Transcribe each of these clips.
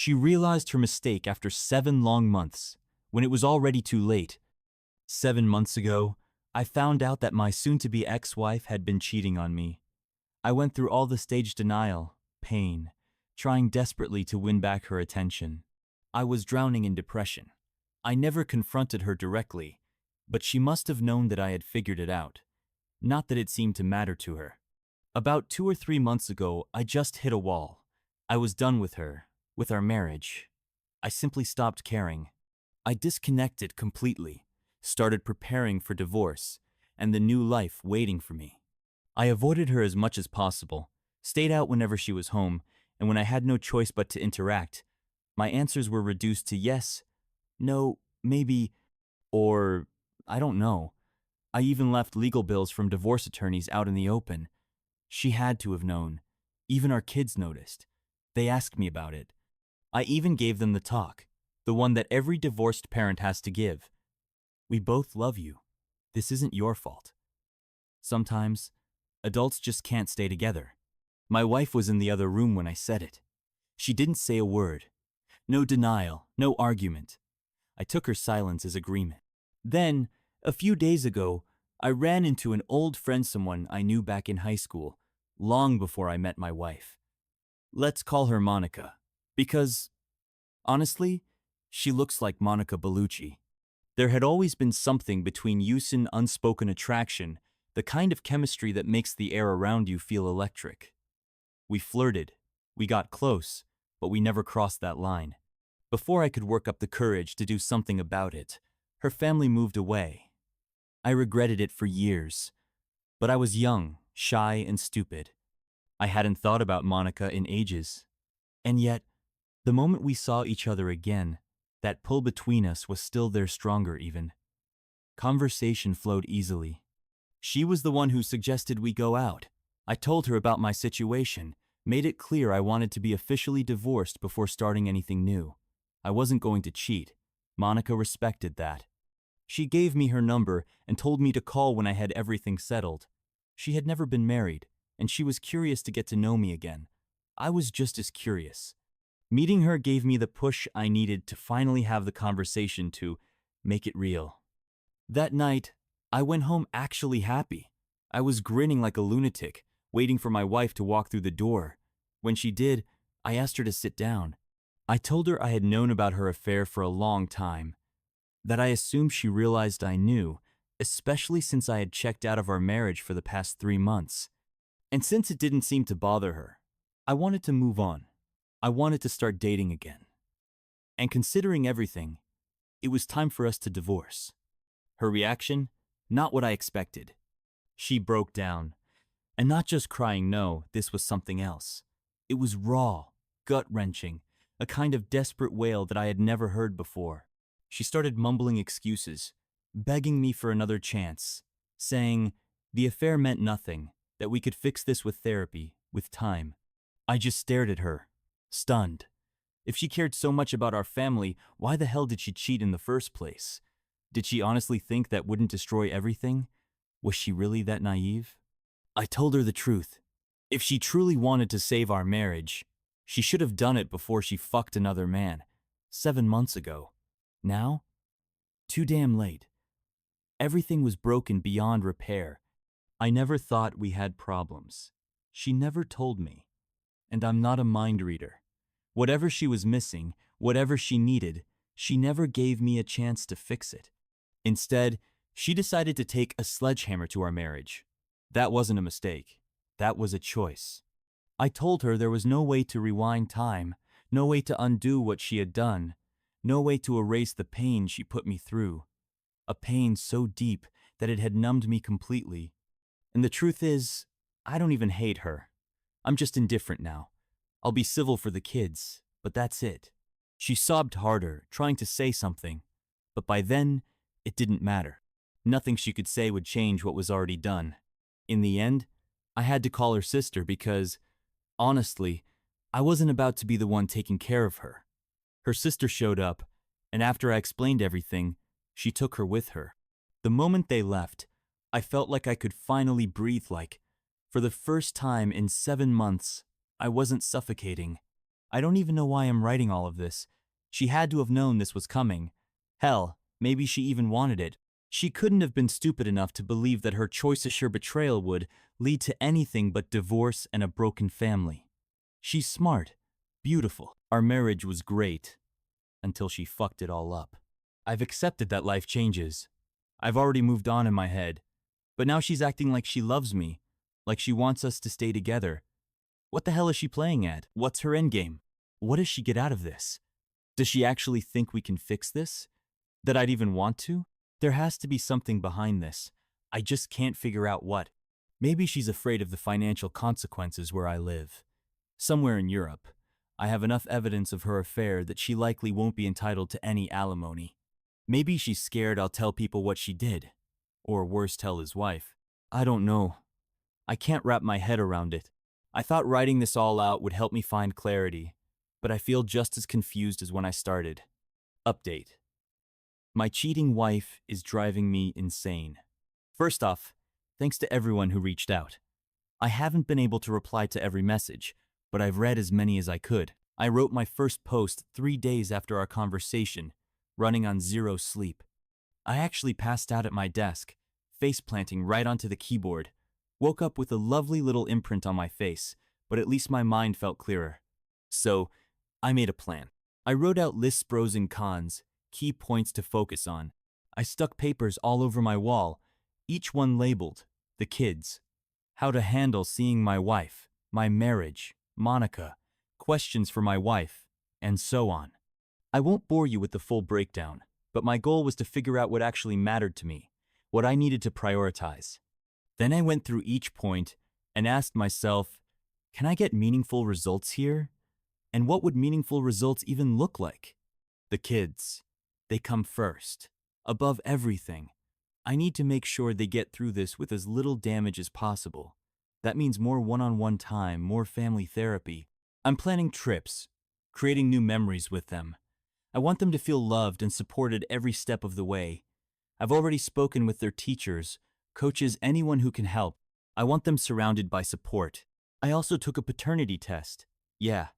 She realized her mistake after 7 long months, when it was already too late. 7 months ago, I found out that my soon-to-be ex-wife had been cheating on me. I went through all the staged denial, pain, trying desperately to win back her attention. I was drowning in depression. I never confronted her directly, but she must have known that I had figured it out. Not that it seemed to matter to her. About 2 or 3 months ago, I just hit a wall. I was done with her, with our marriage. I simply stopped caring. I disconnected completely, started preparing for divorce, and the new life waiting for me. I avoided her as much as possible, stayed out whenever she was home, and when I had no choice but to interact, my answers were reduced to yes, no, maybe, or I don't know. I even left legal bills from divorce attorneys out in the open. She had to have known. Even our kids noticed. They asked me about it. I even gave them the talk, the one that every divorced parent has to give. We both love you. This isn't your fault. Sometimes, adults just can't stay together. My wife was in the other room when I said it. She didn't say a word. No denial, no argument. I took her silence as agreement. Then, a few days ago, I ran into an old friend, someone I knew back in high school, long before I met my wife. Let's call her Monica, because, honestly, she looks like Monica Bellucci. There had always been something between us, an unspoken attraction, the kind of chemistry that makes the air around you feel electric. We flirted, we got close, but we never crossed that line. Before I could work up the courage to do something about it, her family moved away. I regretted it for years, but I was young, shy, and stupid. I hadn't thought about Monica in ages. And yet, the moment we saw each other again, that pull between us was still there, stronger even. Conversation flowed easily. She was the one who suggested we go out. I told her about my situation, made it clear I wanted to be officially divorced before starting anything new. I wasn't going to cheat. Monica respected that. She gave me her number and told me to call when I had everything settled. She had never been married, and she was curious to get to know me again. I was just as curious. Meeting her gave me the push I needed to finally have the conversation, to make it real. That night, I went home actually happy. I was grinning like a lunatic, waiting for my wife to walk through the door. When she did, I asked her to sit down. I told her I had known about her affair for a long time, that I assumed she realized I knew, especially since I had checked out of our marriage for the past 3 months. And since it didn't seem to bother her, I wanted to move on. I wanted to start dating again. And considering everything, it was time for us to divorce. Her reaction? Not what I expected. She broke down. And not just crying, no, this was something else. It was raw, gut-wrenching, a kind of desperate wail that I had never heard before. She started mumbling excuses, begging me for another chance, saying the affair meant nothing, that we could fix this with therapy, with time. I just stared at her, stunned. If she cared so much about our family, why the hell did she cheat in the first place? Did she honestly think that wouldn't destroy everything? Was she really that naive? I told her the truth. If she truly wanted to save our marriage, she should have done it before she fucked another man, 7 months ago. Now? Too damn late. Everything was broken beyond repair. I never thought we had problems. She never told me. And I'm not a mind reader. Whatever she was missing, whatever she needed, she never gave me a chance to fix it. Instead, she decided to take a sledgehammer to our marriage. That wasn't a mistake. That was a choice. I told her there was no way to rewind time, no way to undo what she had done, no way to erase the pain she put me through. A pain so deep that it had numbed me completely. And the truth is, I don't even hate her. I'm just indifferent now. I'll be civil for the kids, but that's it. She sobbed harder, trying to say something, but by then, it didn't matter. Nothing she could say would change what was already done. In the end, I had to call her sister because, honestly, I wasn't about to be the one taking care of her. Her sister showed up, and after I explained everything, she took her with her. The moment they left, I felt like I could finally breathe, like, for the first time in 7 months, I wasn't suffocating. I don't even know why I'm writing all of this. She had to have known this was coming. Hell, maybe she even wanted it. She couldn't have been stupid enough to believe that her choice-assure betrayal would lead to anything but divorce and a broken family. She's smart, beautiful. Our marriage was great, until she fucked it all up. I've accepted that life changes. I've already moved on in my head. But now she's acting like she loves me, like she wants us to stay together. What the hell is she playing at? What's her endgame? What does she get out of this? Does she actually think we can fix this? That I'd even want to? There has to be something behind this. I just can't figure out what. Maybe she's afraid of the financial consequences where I live. Somewhere in Europe, I have enough evidence of her affair that she likely won't be entitled to any alimony. Maybe she's scared I'll tell people what she did. Or worse, tell his wife. I don't know. I can't wrap my head around it. I thought writing this all out would help me find clarity, but I feel just as confused as when I started. Update. My cheating wife is driving me insane. First off, thanks to everyone who reached out. I haven't been able to reply to every message, but I've read as many as I could. I wrote my first post 3 days after our conversation, running on 0 sleep. I actually passed out at my desk, face planting right onto the keyboard. Woke up with a lovely little imprint on my face, but at least my mind felt clearer. So, I made a plan. I wrote out lists, pros and cons, key points to focus on. I stuck papers all over my wall, each one labeled, the kids, how to handle seeing my wife, my marriage, Monica, questions for my wife, and so on. I won't bore you with the full breakdown, but my goal was to figure out what actually mattered to me, what I needed to prioritize. Then I went through each point and asked myself, can I get meaningful results here? And what would meaningful results even look like? The kids. They come first. Above everything. I need to make sure they get through this with as little damage as possible. That means more one-on-one time, more family therapy. I'm planning trips, creating new memories with them. I want them to feel loved and supported every step of the way. I've already spoken with their teachers, coaches, anyone who can help. I want them surrounded by support. I also took a paternity test. Yeah,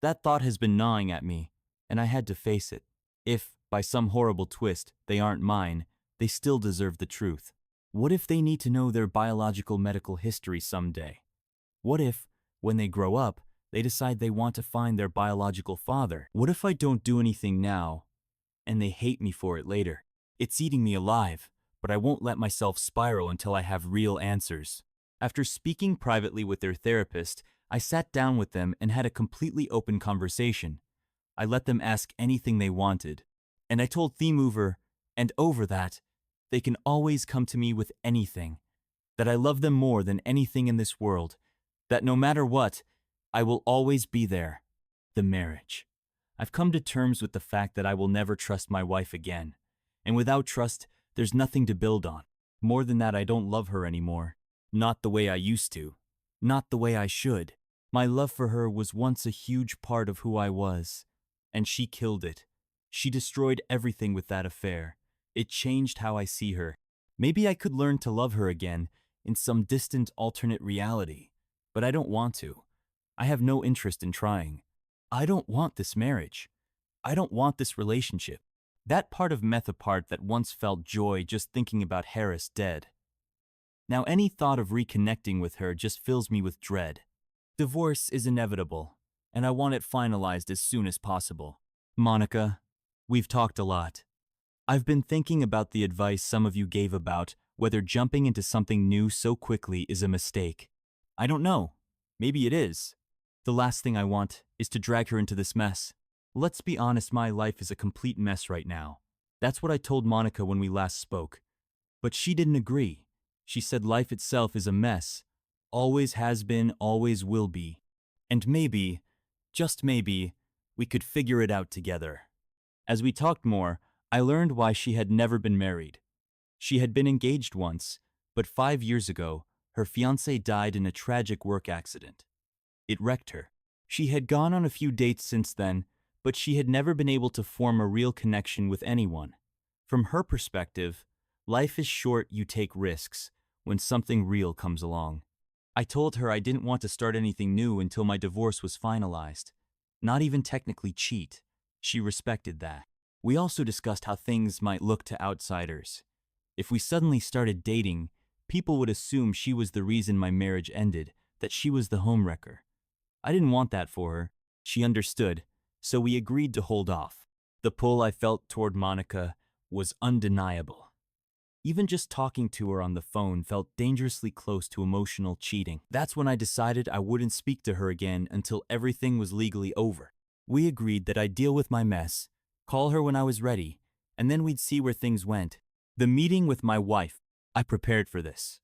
that thought has been gnawing at me, and I had to face it. If, by some horrible twist, they aren't mine, they still deserve the truth. What if they need to know their biological medical history someday? What if, when they grow up, they decide they want to find their biological father? What if I don't do anything now, and they hate me for it later? It's eating me alive, but I won't let myself spiral until I have real answers. After speaking privately with their therapist, I sat down with them and had a completely open conversation. I let them ask anything they wanted. And I told Theme over that, they can always come to me with anything. That I love them more than anything in this world. That no matter what, I will always be there. The marriage. I've come to terms with the fact that I will never trust my wife again. And without trust, there's nothing to build on. More than that, I don't love her anymore. Not the way I used to. Not the way I should. My love for her was once a huge part of who I was. And she killed it. She destroyed everything with that affair. It changed how I see her. Maybe I could learn to love her again in some distant alternate reality. But I don't want to. I have no interest in trying. I don't want this marriage. I don't want this relationship. That part of meth apart that once felt joy just thinking about Harris dead. Now any thought of reconnecting with her just fills me with dread. Divorce is inevitable, and I want it finalized as soon as possible. Monica, we've talked a lot. I've been thinking about the advice some of you gave about whether jumping into something new so quickly is a mistake. I don't know. Maybe it is. The last thing I want is to drag her into this mess. Let's be honest, my life is a complete mess right now. That's what I told Monica when we last spoke. But she didn't agree. She said life itself is a mess. Always has been, always will be. And maybe, just maybe, we could figure it out together. As we talked more, I learned why she had never been married. She had been engaged once, but 5 years ago, her fiancé died in a tragic work accident. It wrecked her. She had gone on a few dates since then, but she had never been able to form a real connection with anyone. From her perspective, life is short, you take risks when something real comes along. I told her I didn't want to start anything new until my divorce was finalized. Not even technically cheat. She respected that. We also discussed how things might look to outsiders. If we suddenly started dating, people would assume she was the reason my marriage ended, that she was the homewrecker. I didn't want that for her. She understood, so we agreed to hold off. The pull I felt toward Monica was undeniable. Even just talking to her on the phone felt dangerously close to emotional cheating. That's when I decided I wouldn't speak to her again until everything was legally over. We agreed that I'd deal with my mess, call her when I was ready, and then we'd see where things went. The meeting with my wife. I prepared for this.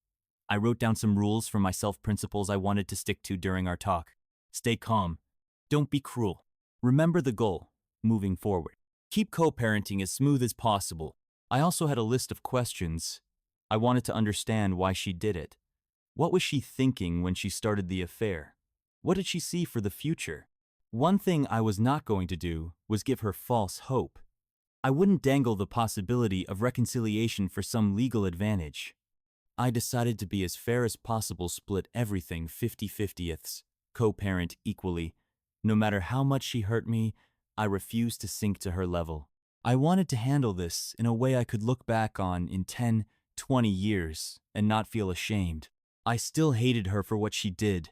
I wrote down some rules for myself, principles I wanted to stick to during our talk. Stay calm. Don't be cruel. Remember the goal, moving forward. Keep co-parenting as smooth as possible. I also had a list of questions. I wanted to understand why she did it. What was she thinking when she started the affair? What did she see for the future? One thing I was not going to do was give her false hope. I wouldn't dangle the possibility of reconciliation for some legal advantage. I decided to be as fair as possible, split everything 50/50ths, co-parent equally. No matter how much she hurt me, I refused to sink to her level. I wanted to handle this in a way I could look back on in 10, 20 years and not feel ashamed. I still hated her for what she did,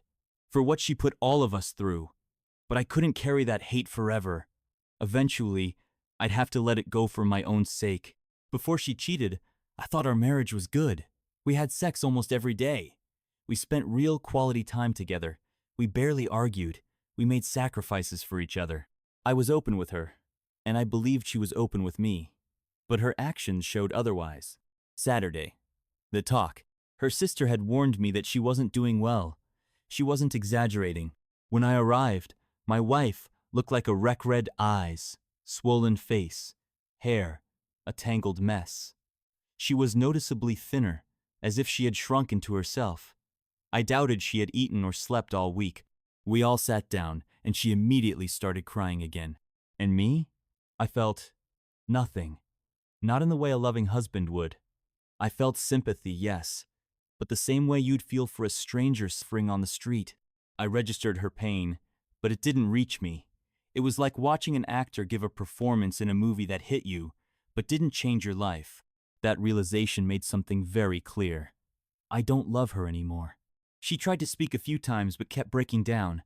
for what she put all of us through, but I couldn't carry that hate forever. Eventually, I'd have to let it go for my own sake. Before she cheated, I thought our marriage was good. We had sex almost every day. We spent real quality time together. We barely argued. We made sacrifices for each other. I was open with her, and I believed she was open with me. But her actions showed otherwise. Saturday. The talk. Her sister had warned me that she wasn't doing well. She wasn't exaggerating. When I arrived, my wife looked like a wreck, red eyes, swollen face, hair, a tangled mess. She was noticeably thinner, as if she had shrunk into herself. I doubted she had eaten or slept all week. We all sat down, and she immediately started crying again. And me? I felt nothing. Not in the way a loving husband would. I felt sympathy, yes, but the same way you'd feel for a stranger suffering on the street. I registered her pain, but it didn't reach me. It was like watching an actor give a performance in a movie that hit you, but didn't change your life. That realization made something very clear. I don't love her anymore. She tried to speak a few times but kept breaking down.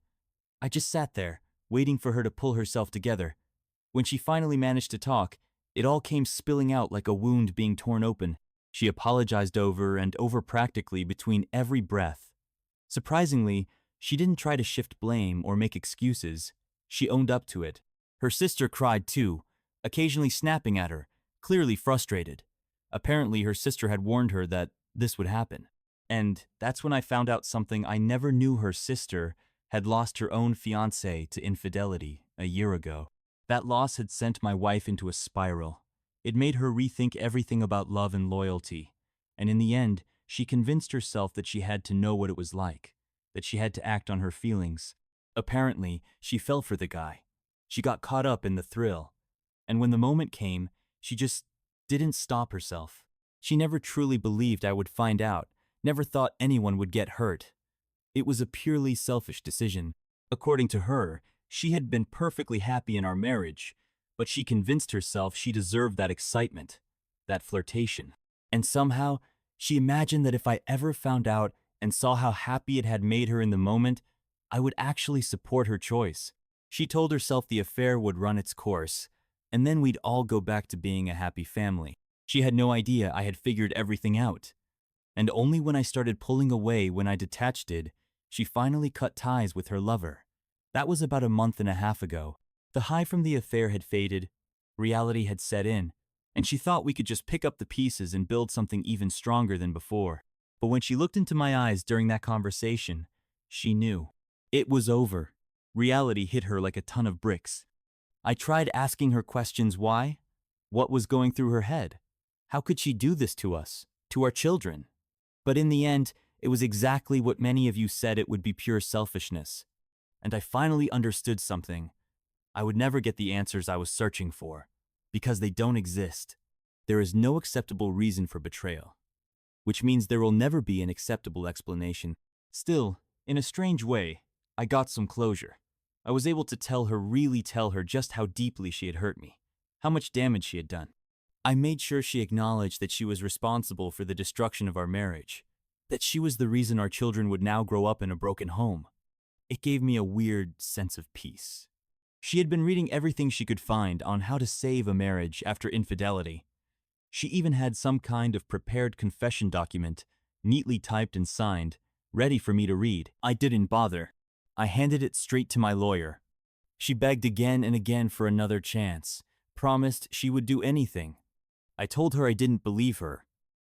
I just sat there, waiting for her to pull herself together. When she finally managed to talk, it all came spilling out like a wound being torn open. She apologized over and over practically between every breath. Surprisingly, she didn't try to shift blame or make excuses. She owned up to it. Her sister cried too, occasionally snapping at her, clearly frustrated. Apparently, her sister had warned her that this would happen. And that's when I found out something I never knew. Her sister had lost her own fiancé to infidelity a year ago. That loss had sent my wife into a spiral. It made her rethink everything about love and loyalty. And in the end, she convinced herself that she had to know what it was like, that she had to act on her feelings. Apparently, she fell for the guy. She got caught up in the thrill. And when the moment came, she just didn't stop herself. She never truly believed I would find out, never thought anyone would get hurt. It was a purely selfish decision. According to her, she had been perfectly happy in our marriage, but she convinced herself she deserved that excitement, that flirtation. And somehow, she imagined that if I ever found out and saw how happy it had made her in the moment, I would actually support her choice. She told herself the affair would run its course, and then we'd all go back to being a happy family. She had no idea I had figured everything out. And only when I started pulling away when I detached did she finally cut ties with her lover. That was about a month and a half ago. The high from the affair had faded, reality had set in, and she thought we could just pick up the pieces and build something even stronger than before. But when she looked into my eyes during that conversation, she knew. It was over. Reality hit her like a ton of bricks. I tried asking her questions. Why? What was going through her head? How could she do this to us, to our children? But in the end, it was exactly what many of you said. It would be pure selfishness. And I finally understood something. I would never get the answers I was searching for, because they don't exist. There is no acceptable reason for betrayal, which means there will never be an acceptable explanation. Still, in a strange way, I got some closure. I was able to really tell her just how deeply she had hurt me, how much damage she had done. I made sure she acknowledged that she was responsible for the destruction of our marriage, that she was the reason our children would now grow up in a broken home. It gave me a weird sense of peace. She had been reading everything she could find on how to save a marriage after infidelity. She even had some kind of prepared confession document, neatly typed and signed, ready for me to read. I didn't bother. I handed it straight to my lawyer. She begged again and again for another chance, promised she would do anything. I told her I didn't believe her,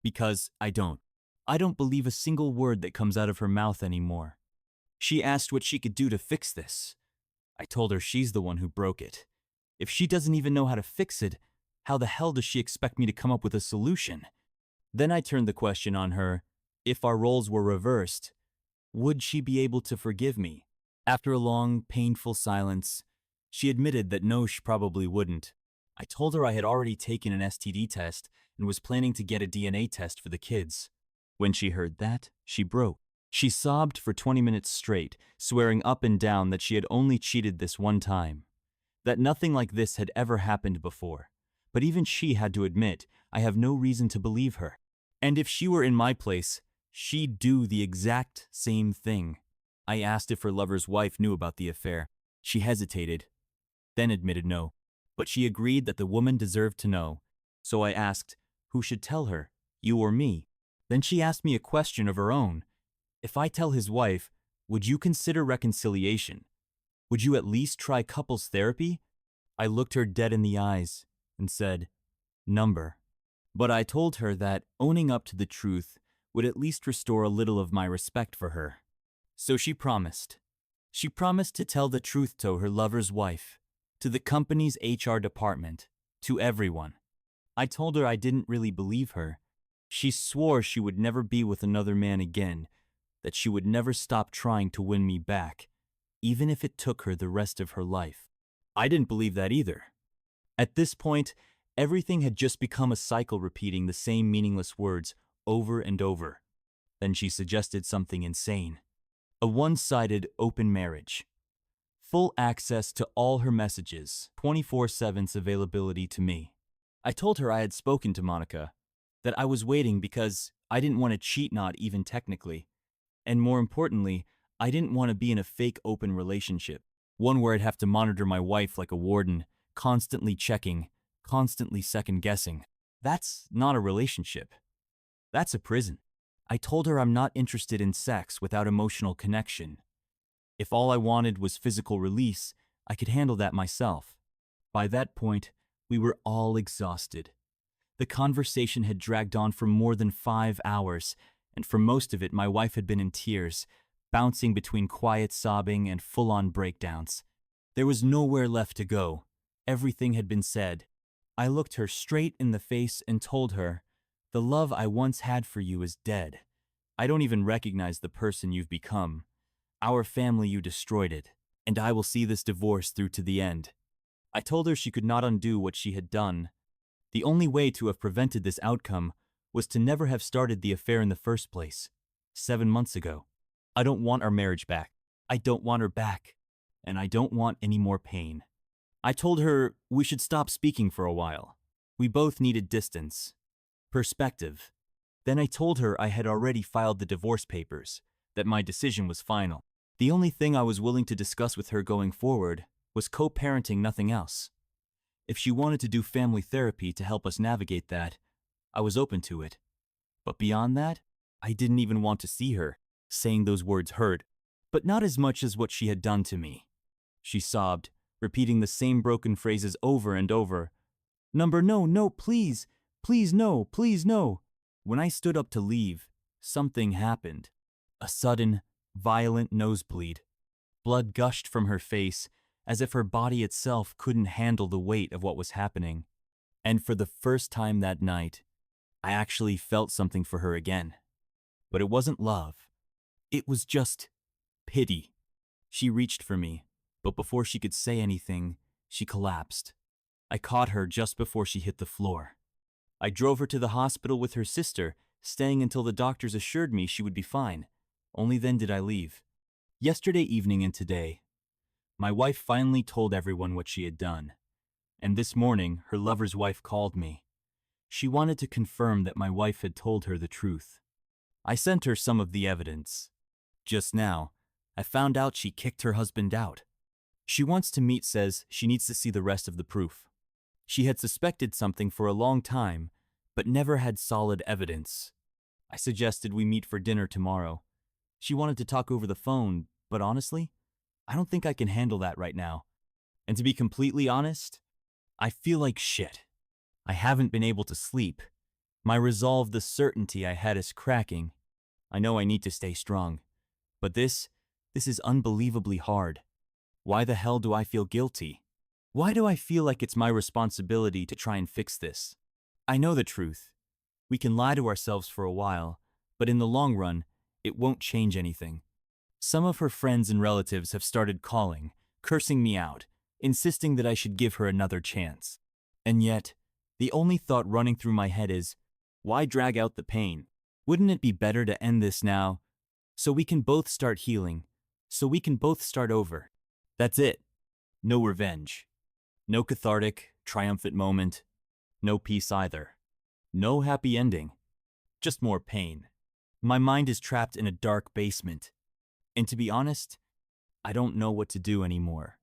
because I don't. I don't believe a single word that comes out of her mouth anymore. She asked what she could do to fix this. I told her she's the one who broke it. If she doesn't even know how to fix it, how the hell does she expect me to come up with a solution? Then I turned the question on her. If our roles were reversed, would she be able to forgive me? After a long, painful silence, she admitted that no, she probably wouldn't. I told her I had already taken an STD test and was planning to get a DNA test for the kids. When she heard that, she broke. She sobbed for 20 minutes straight, swearing up and down that she had only cheated this one time, that nothing like this had ever happened before. But even she had to admit, I have no reason to believe her. And if she were in my place, she'd do the exact same thing. I asked if her lover's wife knew about the affair. She hesitated, then admitted no. But she agreed that the woman deserved to know. So I asked, who should tell her, you or me? Then she asked me a question of her own. If I tell his wife, would you consider reconciliation? Would you at least try couples therapy? I looked her dead in the eyes and said, number. But I told her that owning up to the truth would at least restore a little of my respect for her. So she promised. She promised to tell the truth to her lover's wife, to the company's HR department, to everyone. I told her I didn't really believe her. She swore she would never be with another man again, that she would never stop trying to win me back, even if it took her the rest of her life. I didn't believe that either. At this point, everything had just become a cycle repeating the same meaningless words over and over. Then she suggested something insane. A one-sided open marriage. Full access to all her messages, 24/7 availability to me. I told her I had spoken to Monica, that I was waiting because I didn't want to cheat, not even technically. And more importantly, I didn't want to be in a fake open relationship, one where I'd have to monitor my wife like a warden, constantly checking, constantly second-guessing. That's not a relationship. That's a prison. I told her I'm not interested in sex without emotional connection. If all I wanted was physical release, I could handle that myself. By that point, we were all exhausted. The conversation had dragged on for more than 5 hours, and for most of it my wife had been in tears, bouncing between quiet sobbing and full-on breakdowns. There was nowhere left to go. Everything had been said. I looked her straight in the face and told her, the love I once had for you is dead. I don't even recognize the person you've become. Our family, you destroyed it, and I will see this divorce through to the end. I told her she could not undo what she had done. The only way to have prevented this outcome was to never have started the affair in the first place, 7 months ago. I don't want our marriage back. I don't want her back. And I don't want any more pain. I told her we should stop speaking for a while. We both needed distance. Perspective. Then I told her I had already filed the divorce papers, that my decision was final. The only thing I was willing to discuss with her going forward was co-parenting, nothing else. If she wanted to do family therapy to help us navigate that, I was open to it. But beyond that, I didn't even want to see her. Saying those words hurt, but not as much as what she had done to me. She sobbed, repeating the same broken phrases over and over. Number, no, no, please, please, no, please, no. When I stood up to leave, something happened. A sudden, violent nosebleed. Blood gushed from her face, as if her body itself couldn't handle the weight of what was happening. And for the first time that night, I actually felt something for her again. But it wasn't love. It was just pity. She reached for me, but before she could say anything, she collapsed. I caught her just before she hit the floor. I drove her to the hospital with her sister, staying until the doctors assured me she would be fine. Only then did I leave. Yesterday evening and today, My wife finally told everyone what she had done, and this morning her lover's wife called me. She wanted to confirm that my wife had told her the truth. I sent her some of the evidence. Just now, I found out she kicked her husband out. She wants to meet, says she needs to see the rest of the proof. She had suspected something for a long time, but never had solid evidence. I suggested we meet for dinner tomorrow. She wanted to talk over the phone, but honestly, I don't think I can handle that right now. And to be completely honest, I feel like shit. I haven't been able to sleep. My resolve, the certainty I had, is cracking. I know I need to stay strong, but this is unbelievably hard. Why the hell do I feel guilty? Why do I feel like it's my responsibility to try and fix this? I know the truth. We can lie to ourselves for a while, but in the long run, it won't change anything. Some of her friends and relatives have started calling, cursing me out, insisting that I should give her another chance. And yet, the only thought running through my head is, why drag out the pain? Wouldn't it be better to end this now, so we can both start healing, so we can both start over? That's it. No revenge. No cathartic, triumphant moment. No peace either. No happy ending. Just more pain. My mind is trapped in a dark basement. And to be honest, I don't know what to do anymore.